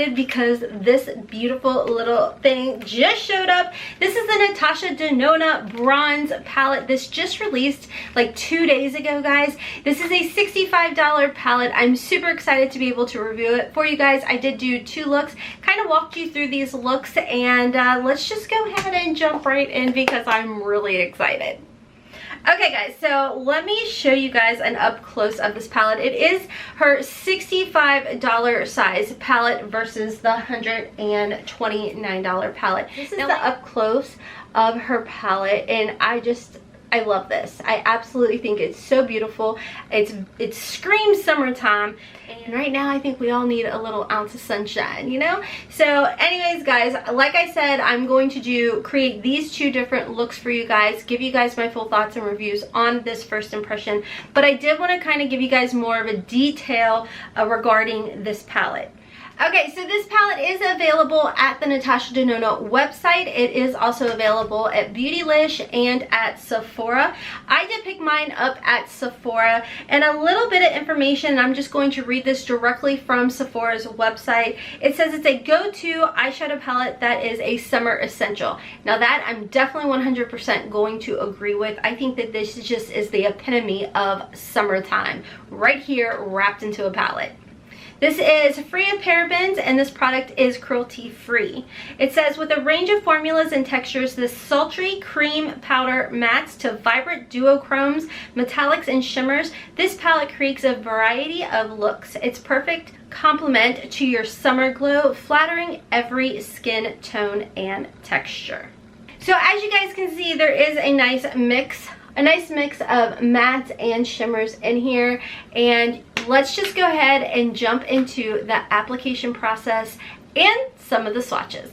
excited because this beautiful little thing just showed up. This is the Natasha Denona Bronze Palette. This just released like 2 days ago, guys. This is a $65 palette. I'm super excited to be able to review it for you guys. I did do 2 looks, kind of walked you through these looks, and let's just go ahead and jump right in because I'm really excited. Okay guys, so let me show you guys an up close of this palette. It is her $65 size palette versus the $129 palette. This is the up close of her palette, and I love this. I absolutely think it's so beautiful. It screams summertime, and right now I think we all need a little ounce of sunshine, you know? So anyways, guys, like I said, I'm going to create these 2 different looks for you guys, give you guys my full thoughts and reviews on this first impression, but I did want to kind of give you guys more of a detail regarding this palette. Okay, so this palette is available at the Natasha Denona website. It is also available at Beautylish and at Sephora. I did pick mine up at Sephora, and a little bit of information, I'm just going to read this directly from Sephora's website. It says it's a go-to eyeshadow palette that is a summer essential. Now that I'm definitely 100% going to agree with. I think that this just is the epitome of summertime right here wrapped into a palette. This is free of parabens, and this product is cruelty-free. It says, with a range of formulas and textures, this sultry cream powder mattes to vibrant duochromes, metallics, and shimmers, this palette creates a variety of looks. It's perfect complement to your summer glow, flattering every skin tone and texture. So as you guys can see, there is a nice mix of mattes and shimmers in here, and let's just go ahead and jump into the application process and some of the swatches.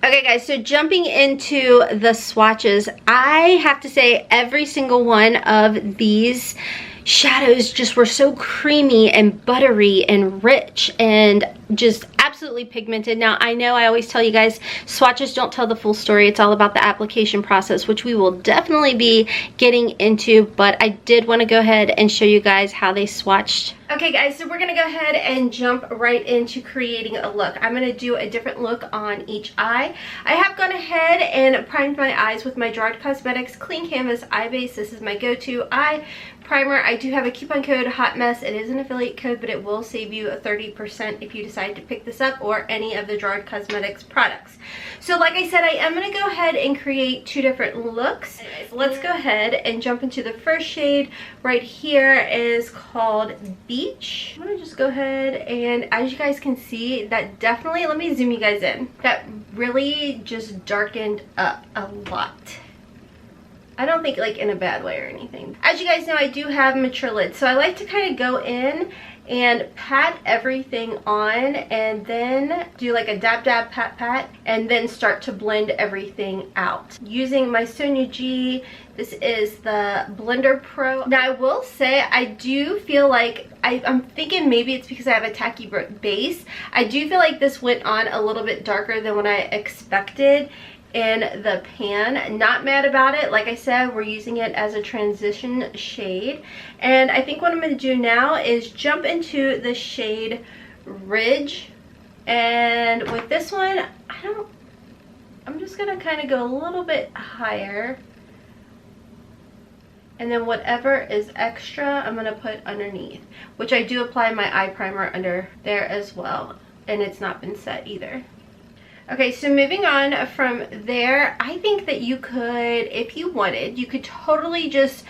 Okay guys, so jumping into the swatches, I have to say every single one of these shadows just were so creamy and buttery and rich and just absolutely pigmented. Now I know I always tell you guys swatches don't tell the full story. It's all about the application process, which we will definitely be getting into, but I did want to go ahead and show you guys how they swatched. Okay guys, so we're gonna go ahead and jump right into creating a look. I'm gonna do a different look on each eye. I have gone ahead and primed my eyes with my Gerard Cosmetics Clean Canvas Eye Base. This is my go-to eye primer. I do have a coupon code HOTMESS. It is an affiliate code, but it will save you 30% if you decide to pick this up or any of the Gerard Cosmetics products. So like I said, I am going to go ahead and create 2 different looks. Let's go ahead and jump into the first shade. Right here is called Beach. I'm going to just go ahead, and as you guys can see, that definitely, let me zoom you guys in, that really just darkened up a lot. I don't think like in a bad way or anything. As you guys know, I do have mature lids, so I like to kind of go in and pat everything on, and then do like a dab dab pat pat, and then start to blend everything out using my XOXo. This is the Blender Pro. Now I will say I do feel like I'm thinking maybe it's because I have a tacky base. I do feel like this went on a little bit darker than what I expected in the pan. Not mad about it. Like I said, we're using it as a transition shade, and I think what I'm going to do now is jump into the shade Ridge, and with this one I'm just going to kind of go a little bit higher, and then whatever is extra I'm going to put underneath, which I do apply my eye primer under there as well, and it's not been set either. Okay, so moving on from there, I think that you could, if you wanted, you could totally just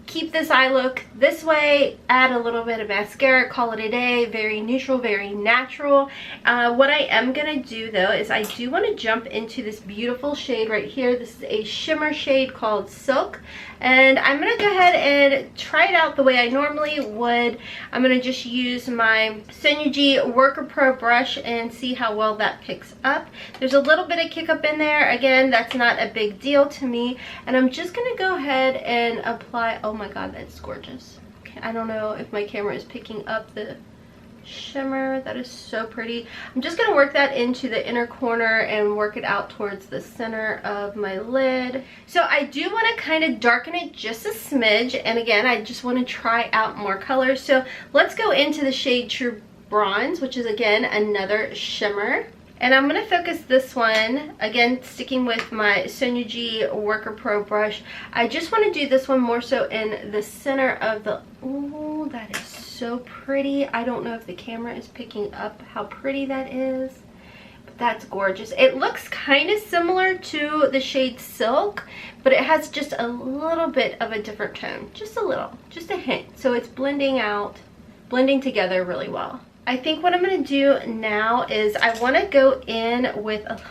keep this eye look this way, add a little bit of mascara, call it a day. Very neutral, very natural. What I am gonna do though is I do want to jump into this beautiful shade right here. This is a shimmer shade called Silk, and I'm gonna go ahead and try it out the way I normally would. I'm gonna just use my XOXo Worker Pro brush and see how well that picks up. There's a little bit of kick up in there. Again, that's not a big deal to me, and I'm just gonna go ahead and apply. Oh my god, that's gorgeous. Okay, I don't know if my camera is picking up the shimmer. That is so pretty. I'm just gonna work that into the inner corner and work it out towards the center of my lid. So I do want to kind of darken it just a smidge, and again I just want to try out more colors. So let's go into the shade True Bronze, which is again another shimmer. And I'm going to focus this one, again sticking with my Sonia G Worker Pro brush. I just want to do this one more so in the center of the, ooh, that is so pretty. I don't know if the camera is picking up how pretty that is, but that's gorgeous. It looks kind of similar to the shade Silk, but it has just a little bit of a different tone. Just a little, just a hint. So it's blending together really well. I think what I'm going to do now is I want to go in with a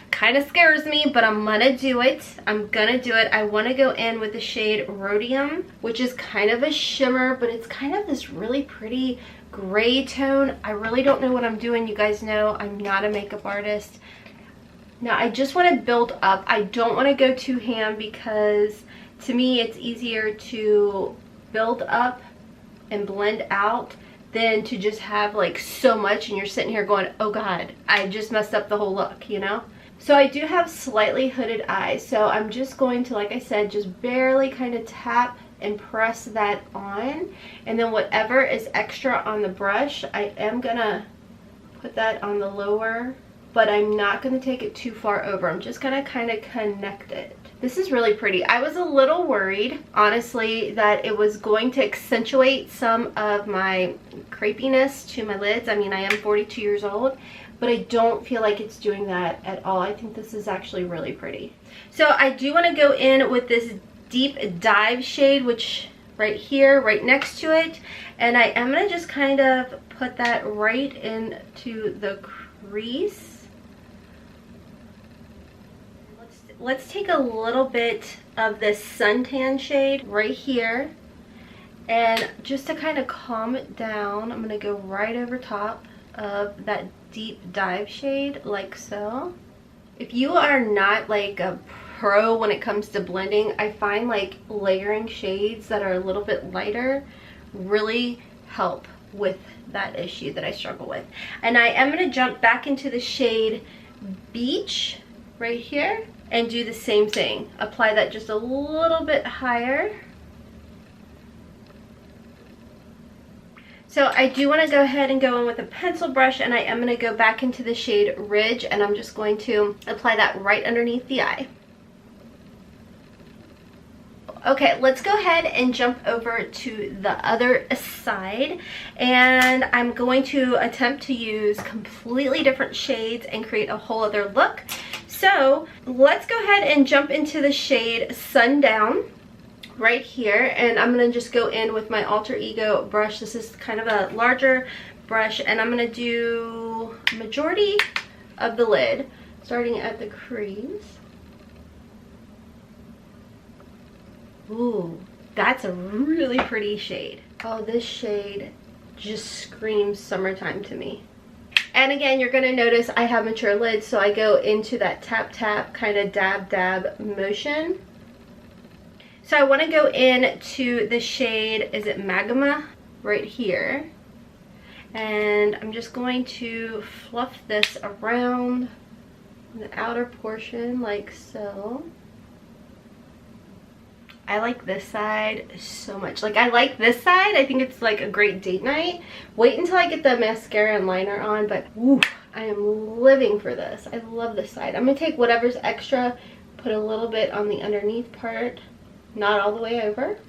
kind of scares me, but I'm going to do it. I want to go in with the shade Rhodium, which is kind of a shimmer, but it's kind of this really pretty gray tone. I really don't know what I'm doing. You guys know I'm not a makeup artist. Now I just want to build up. I don't want to go too ham because to me it's easier to build up and blend out than to just have like so much and you're sitting here going, oh god, I just messed up the whole look, you know? So I do have slightly hooded eyes, so I'm just going to, like I said, just barely kind of tap and press that on, and then whatever is extra on the brush, I am gonna put that on the lower, but I'm not gonna take it too far over. I'm just gonna kind of connect it. This is really pretty. I was a little worried, honestly, that it was going to accentuate some of my crepiness to my lids. I mean, I am 42 years old, but I don't feel like it's doing that at all. I think this is actually really pretty. So I do want to go in with this Deep Dive shade, which right here, right next to it. And I am going to just kind of put that right into the crease. Let's take a little bit of this Suntan shade right here, and just to kind of calm it down, I'm going to go right over top of that Deep Dive shade, like so. If you are not like a pro when it comes to blending, I find like layering shades that are a little bit lighter really help with that issue that I struggle with. And I am going to jump back into the shade Beach right here and do the same thing. Apply that just a little bit higher. So I do want to go ahead and go in with a pencil brush, and I am going to go back into the shade Ridge, and I'm just going to apply that right underneath the eye. Okay, let's go ahead and jump over to the other side, and I'm going to attempt to use completely different shades and create a whole other look. So let's go ahead and jump into the shade Sundown right here, and I'm going to just go in with my Alter Ego brush. This is kind of a larger brush, and I'm going to do majority of the lid, starting at the crease. Ooh, that's a really pretty shade. Oh, this shade just screams summertime to me. And again, you're going to notice I have mature lids, so I go into that tap tap kind of dab dab motion. So I want to go in to the shade, is it Magma, right here. And I'm just going to fluff this around the outer portion like so. I like this side so much. Like, I like this side. I think it's like a great date night. Wait until I get the mascara and liner on, but ooh, I am living for this. I love this side. I'm going to take whatever's extra, put a little bit on the underneath part, not all the way over.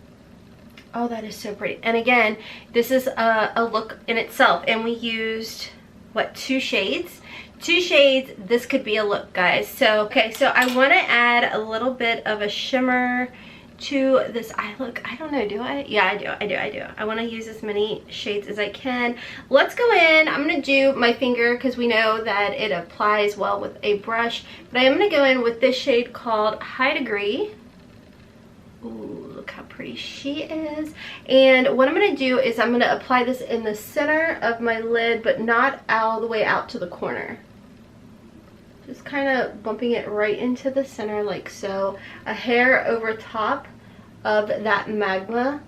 Oh, that is so pretty. And again, this is a look in itself, and we used, what, 2 shades? 2 shades. This could be a look, guys. So, okay, so I want to add a little bit of a shimmer to this eye look. I don't know, do I? Yeah, I do. I want to use as many shades as I can. Let's go in. I'm going to do my finger because we know that it applies well with a brush, but I am going to go in with this shade called High Degree. Ooh, look how pretty she is. And what I'm going to do is I'm going to apply this in the center of my lid, but not all the way out to the corner. Just kind of bumping it right into the center like so. A hair over top of that Magma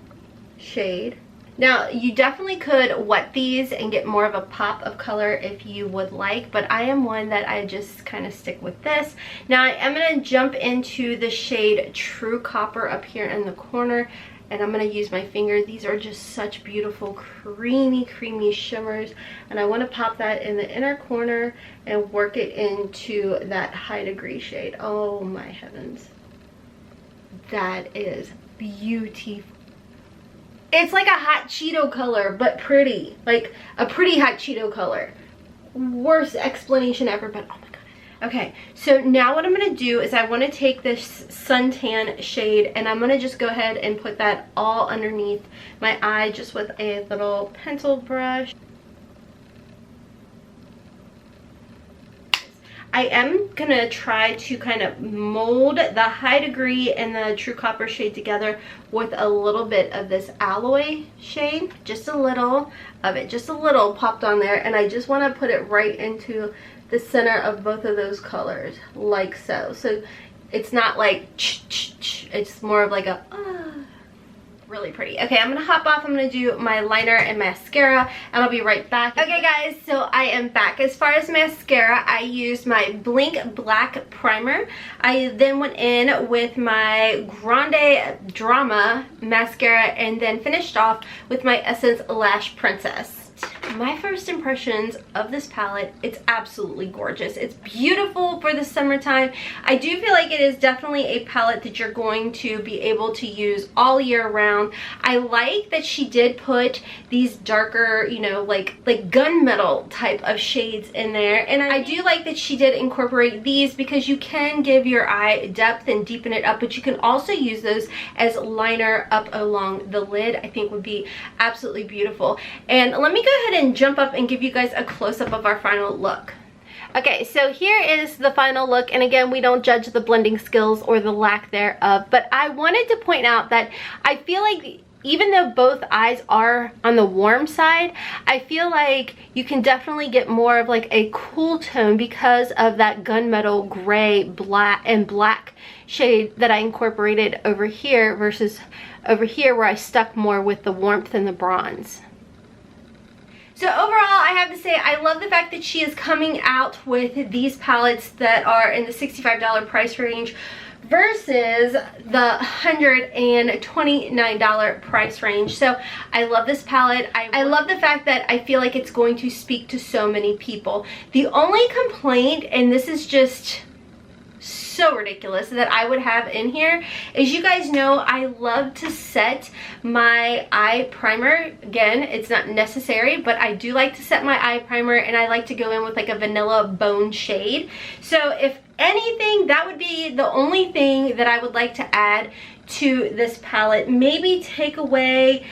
shade. Now, you definitely could wet these and get more of a pop of color if you would like, but I am one that I just kind of stick with this. Now, I am going to jump into the shade True Copper up here in the corner, and I'm gonna use my finger. These are just such beautiful creamy shimmers, and I want to pop that in the inner corner and work it into that high degree shade. Oh my heavens, that is beautiful. It's like a hot Cheeto color, but pretty, like a pretty hot Cheeto color. Worst explanation ever, but oh my god. Okay, so now what I'm going to do is I want to take this suntan shade and I'm going to just go ahead and put that all underneath my eye just with a little pencil brush. I am going to try to kind of mold the high degree and the true copper shade together with a little bit of this alloy shade. Just a little of it, just a little popped on there, and I just want to put it right into the center of both of those colors, like so. So it's not like it's more of like a really pretty. Okay, I'm gonna hop off. I'm gonna do my liner and mascara, and I'll be right back. Okay guys, so I am back. As far as mascara, I used my Blink Black Primer. I then went in with my Grande Drama mascara and then finished off with my Essence Lash Princess. My first impressions of this palette, it's absolutely gorgeous. It's beautiful for the summertime. I do feel like it is definitely a palette that you're going to be able to use all year round. I like that she did put these darker, you know, like gunmetal type of shades in there. And I do like that she did incorporate these because you can give your eye depth and deepen it up, but you can also use those as liner up along the lid. I think would be absolutely beautiful. And let me go ahead and jump up and give you guys a close-up of our final look. Okay, so here is the final look, and again, we don't judge the blending skills or the lack thereof, but I wanted to point out that I feel like even though both eyes are on the warm side, I feel like you can definitely get more of like a cool tone because of that gunmetal gray, black shade that I incorporated over here versus over here where I stuck more with the warmth and the bronze. So overall, I have to say I love the fact that she is coming out with these palettes that are in the $65 price range versus the $129 price range. So I love this palette. I love the fact that I feel like it's going to speak to so many people. The only complaint, and this is just so ridiculous, that I would have in here is, you guys know I love to set my eye primer. Again, it's not necessary, but I do like to set my eye primer, and I like to go in with like a vanilla bone shade. So if anything, that would be the only thing that I would like to add to this palette. Maybe take away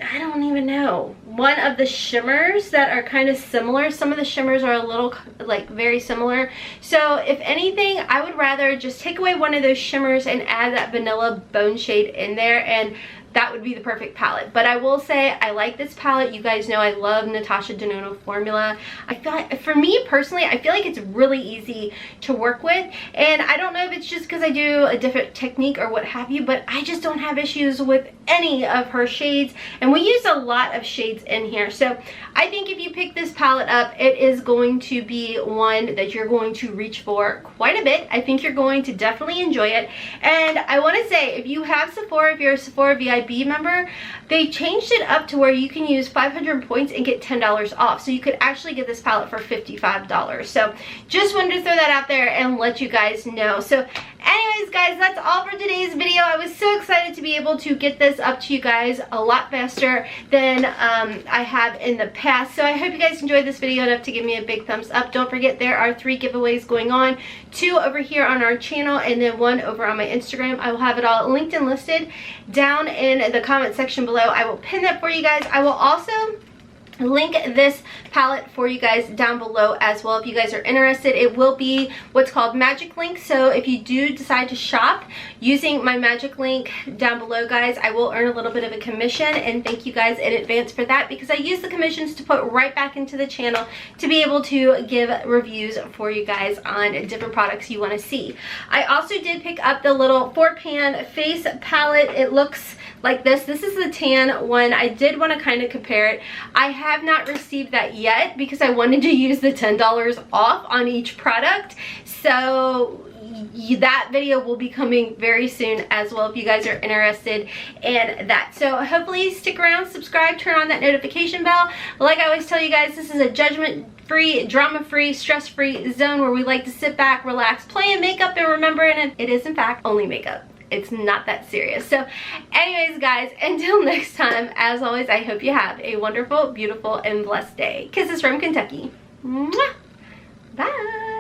I don't even know, one of the shimmers that are kind of similar. Some of the shimmers are a little like very similar. So if anything, I would rather just take away one of those shimmers and add that vanilla bone shade in there, and that would be the perfect palette. But I will say I like this palette. You guys know I love Natasha Denona formula. I feel like, for me personally, I feel like it's really easy to work with, and I don't know if it's just because I do a different technique or what have you, but I just don't have issues with any of her shades, and we use a lot of shades in here. So I think if you pick this palette up, it is going to be one that you're going to reach for quite a bit. I think you're going to definitely enjoy it. And I want to say, if you have Sephora, if you're a Sephora VIP member, they changed it up to where you can use 500 points and get $10 off. So you could actually get this palette for $55. So just wanted to throw that out there and let you guys know. So anyways guys, that's all for today's video. I was so excited to be able to get this up to you guys a lot faster than I have in the past. So I hope you guys enjoyed this video enough to give me a big thumbs up. Don't forget, there are 3 giveaways going on, 2 over here on our channel and then 1 over on my Instagram. I will have it all linked and listed down in the comment section below. I will pin that for you guys. I will also link this palette for you guys down below as well if you guys are interested. It will be what's called magic link, so if you do decide to shop using my magic link down below, guys, I will earn a little bit of a commission, and thank you guys in advance for that, because I use the commissions to put right back into the channel to be able to give reviews for you guys on different products you want to see. I also did pick up the little 4-pan face palette. It looks like this. This is the tan one. I did want to kind of compare it. I have not received that yet because I wanted to use the $10 off on each product. So that video will be coming very soon as well if you guys are interested in that. So hopefully stick around, subscribe, turn on that notification bell. Like I always tell you guys, this is a judgment-free, drama-free, stress-free zone where we like to sit back, relax, play in makeup, and remember, and it is in fact only makeup. It's not that serious. So anyways guys, until next time, as always, I hope you have a wonderful, beautiful, and blessed day. Kisses from Kentucky. Mwah! Bye.